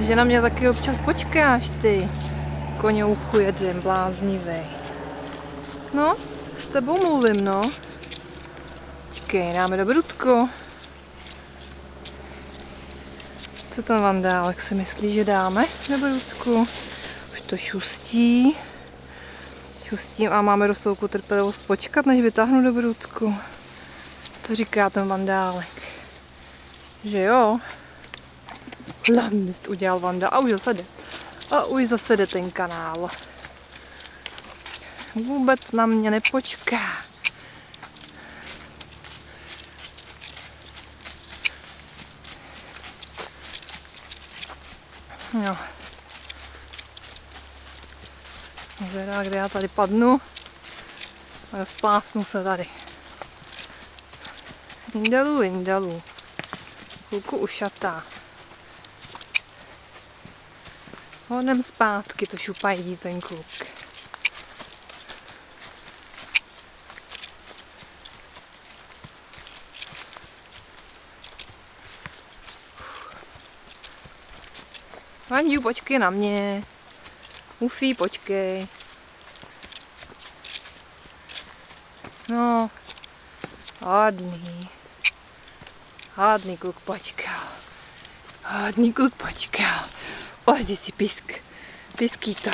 že na mě taky občas počkáš, ty koňouchu jeden bláznivý. No, s tebou mluvím, no. Čekej, dáme do brudku. Co ten vandálek si myslí, že dáme do brudku? Už to šustí. Šustím a máme dost trpělivost počkat, než vytáhnu do brudku. Co říká ten vandálek? Že jo? Mist udělal Vanda a už zase jde. A už zase jde ten kanál. Vůbec na mě nepočká. Jo. Zvedá, kde já tady padnu. A rozplásnu se tady. Indalů. Chvilku ušatá. Hodem zpátky, to šupají ten kluk. Vandiu, počkej na mě. Ufí, počkej. No, hádný kluk počkal. Hádný kluk počkal. Ozdi si pisk. Piský to.